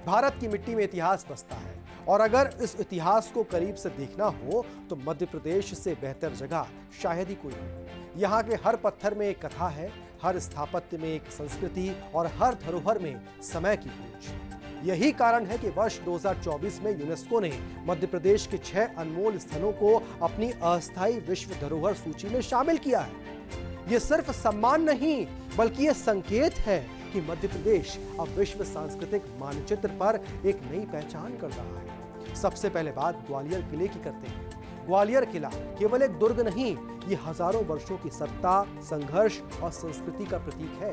भारत की मिट्टी में इतिहास बसता है और अगर इस इतिहास को करीब से देखना हो तो मध्य प्रदेश से बेहतर जगह शायद ही कोई हो। यहाँ के हर पत्थर में एक कथा है, हर स्थापत्य में एक संस्कृति और हर धरोहर में समय की गूंज। यही कारण है कि वर्ष 2024 में यूनेस्को ने मध्य प्रदेश के 6 अनमोल स्थलों को अपनी अस्थायी विश्व धरोहर सूची में शामिल किया है। यह सिर्फ सम्मान नहीं बल्कि यह संकेत है कि मध्य प्रदेश अब विश्व सांस्कृतिक मानचित्र पर एक नई पहचान कर रहा है। सबसे पहले बात ग्वालियर किले की करते हैं। ग्वालियर किला केवल एक दुर्ग नहीं, ये हजारों वर्षों की सत्ता, संघर्ष और संस्कृति का प्रतीक है।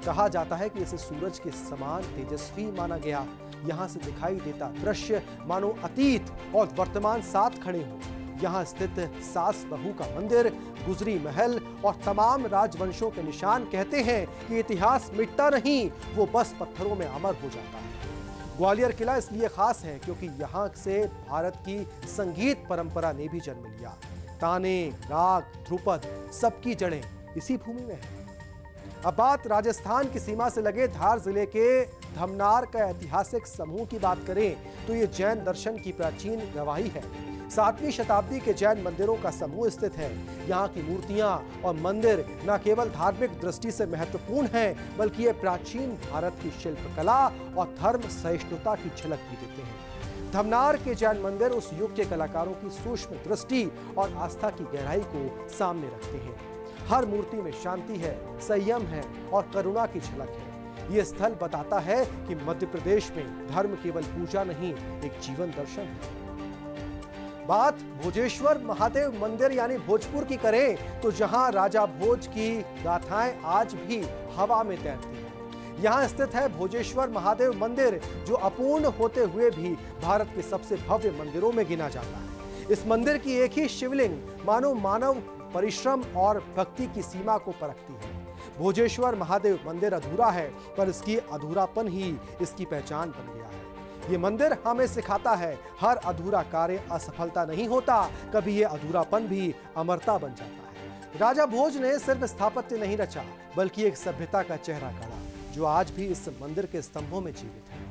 कहा जाता है कि इसे सूरज के समान तेजस्वी माना गया। यहाँ से दिखाई देता दृश्य मानो अतीत और वर्तमान साथ खड़े हों। यहाँ स्थित सास बहू का मंदिर, गुजरी महल और तमाम राजवंशों के निशान कहते हैं कि इतिहास मिटता नहीं, वो बस पत्थरों में अमर हो जाता है। ग्वालियर किला इसलिए खास है क्योंकि यहाँ से भारत की संगीत परंपरा ने भी जन्म लिया। ताने, राग, ध्रुपद सबकी जड़ें इसी भूमि में है। अब बात राजस्थान की सीमा से लगे धार जिले के धमनार का ऐतिहासिक समूह की बात करें तो ये जैन दर्शन की प्राचीन गवाही है। 7वीं शताब्दी के जैन मंदिरों का समूह स्थित है। यहाँ की मूर्तियां और मंदिर न केवल धार्मिक दृष्टि से महत्वपूर्ण हैं, बल्कि ये प्राचीन भारत की शिल्पकला और धर्म सहिष्णुता की झलक भी देते हैं। धमनार के जैन मंदिर उस युग के कलाकारों की सूक्ष्म दृष्टि और आस्था की गहराई को सामने रखते हैं। हर मूर्ति में शांति है, संयम है और करुणा की झलक है। ये स्थल बताता है कि मध्य प्रदेश में धर्म केवल पूजा नहीं, एक जीवन दर्शन है। बात भोजेश्वर महादेव मंदिर यानी भोजपुर की करें तो जहां राजा भोज की गाथाएं आज भी हवा में तैरती हैं। यहां स्थित है भोजेश्वर महादेव मंदिर, जो अपूर्ण होते हुए भी भारत के सबसे भव्य मंदिरों में गिना जाता है। इस मंदिर की एक ही शिवलिंग मानो मानव परिश्रम और भक्ति की सीमा को परखती है। भोजेश्वर महादेव मंदिर अधूरा है, पर इसकी अधूरापन ही इसकी पहचान बन गया है। ये मंदिर हमें सिखाता है, हर अधूरा कार्य असफलता नहीं होता, कभी ये अधूरापन भी अमरता बन जाता है। राजा भोज ने सिर्फ स्थापत्य नहीं रचा, बल्कि एक सभ्यता का चेहरा गढ़ा, जो आज भी इस मंदिर के स्तंभों में जीवित है।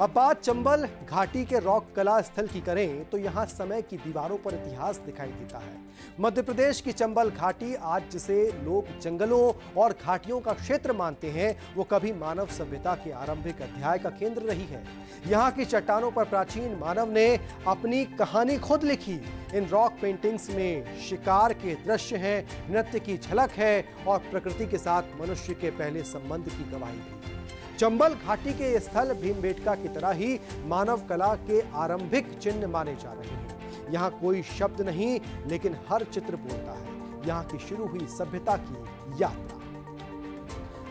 अब बात चंबल घाटी के रॉक कला स्थल की करें तो यहाँ समय की दीवारों पर इतिहास दिखाई देता है। मध्य प्रदेश की चंबल घाटी, आज जिसे लोग जंगलों और घाटियों का क्षेत्र मानते हैं, वो कभी मानव सभ्यता के आरंभिक अध्याय का केंद्र रही है। यहाँ की चट्टानों पर प्राचीन मानव ने अपनी कहानी खुद लिखी। इन रॉक पेंटिंग्स में शिकार के दृश्य हैं, नृत्य की झलक है और प्रकृति के साथ मनुष्य के पहले संबंध की गवाही भी। चंबल घाटी के ये स्थल भीमबेटका की तरह ही मानव कला के आरंभिक चिन्ह माने जा रहे हैं। यहाँ कोई शब्द नहीं, लेकिन हर चित्र बोलता है यहाँ की शुरू हुई सभ्यता की यात्रा।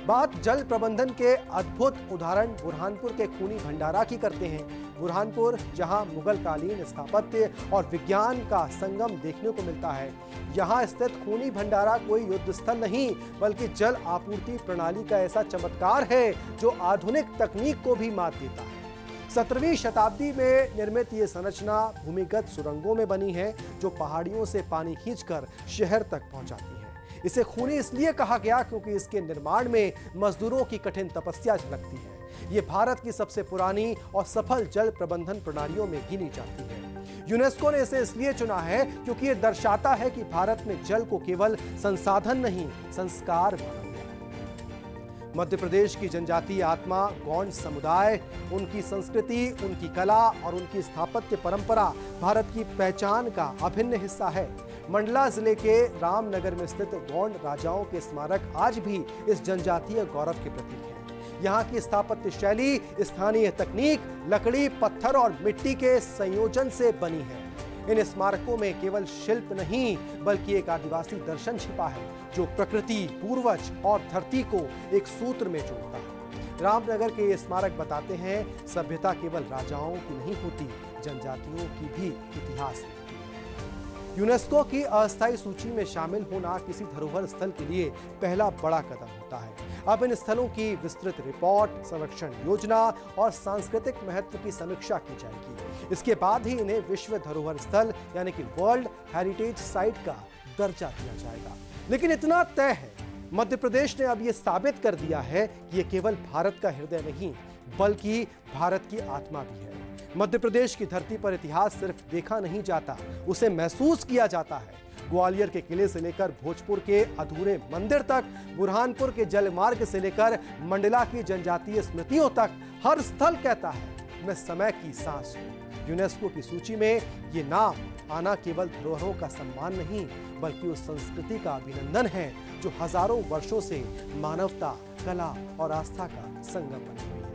बात जल प्रबंधन के अद्भुत उदाहरण बुरहानपुर के खूनी भंडारा की करते हैं। बुरहानपुर जहां मुगलकालीन स्थापत्य और विज्ञान का संगम देखने को मिलता है। यहां स्थित खूनी भंडारा कोई युद्ध स्थल नहीं, बल्कि जल आपूर्ति प्रणाली का ऐसा चमत्कार है जो आधुनिक तकनीक को भी मात देता है। 17वीं शताब्दी में निर्मित ये संरचना भूमिगत सुरंगों में बनी है, जो पहाड़ियों से पानी खींचकर शहर तक पहुंचाती है। इसे खूनी इसलिए कहा गया क्योंकि इसके निर्माण में मजदूरों की कठिन तपस्या झलकती है। ये भारत की सबसे पुरानी और सफल जल प्रबंधन प्रणालियों में गिनी जाती है। यूनेस्को ने इसे इसलिए चुना है क्योंकि ये दर्शाता है कि भारत में जल को केवल संसाधन नहीं, संस्कार माना गया है। मध्य प्रदेश की जनजातीय आत्मा, गौंड समुदाय, उनकी संस्कृति, उनकी कला और उनकी स्थापत्य परंपरा भारत की पहचान का अभिन्न हिस्सा है। मंडला जिले के रामनगर में स्थित गौंड राजाओं के स्मारक आज भी इस जनजातीय गौरव के प्रतीक हैं। यहाँ की स्थापत्य शैली स्थानीय तकनीक, लकड़ी, पत्थर और मिट्टी के संयोजन से बनी है। इन स्मारकों में केवल शिल्प नहीं, बल्कि एक आदिवासी दर्शन छिपा है, जो प्रकृति, पूर्वज और धरती को एक सूत्र में जोड़ता है। रामनगर के ये स्मारक बताते हैं, सभ्यता केवल राजाओं की नहीं होती, जनजातियों की भी इतिहास है। यूनेस्को की अस्थायी सूची में शामिल होना किसी धरोहर स्थल के लिए पहला बड़ा कदम होता है। अब इन स्थलों की विस्तृत रिपोर्ट, संरक्षण योजना और सांस्कृतिक महत्व की समीक्षा की जाएगी। इसके बाद ही इन्हें विश्व धरोहर स्थल यानी कि वर्ल्ड हेरिटेज साइट का दर्जा दिया जाएगा। लेकिन इतना तय है, मध्य प्रदेश ने अब यह साबित कर दिया है कि यह केवल भारत का हृदय नहीं, बल्कि भारत की आत्मा भी है। मध्य प्रदेश की धरती पर इतिहास सिर्फ देखा नहीं जाता, उसे महसूस किया जाता है। ग्वालियर के किले से लेकर भोजपुर के अधूरे मंदिर तक, बुरहानपुर के जलमार्ग से लेकर मंडला की जनजातीय स्मृतियों तक, हर स्थल कहता है मैं समय की सांस हूं। यूनेस्को की सूची में ये नाम आना केवल धरोहरों का सम्मान नहीं, बल्कि उस संस्कृति का अभिनंदन है जो हजारों वर्षों से मानवता, कला और आस्था का संगम बनी हुई है।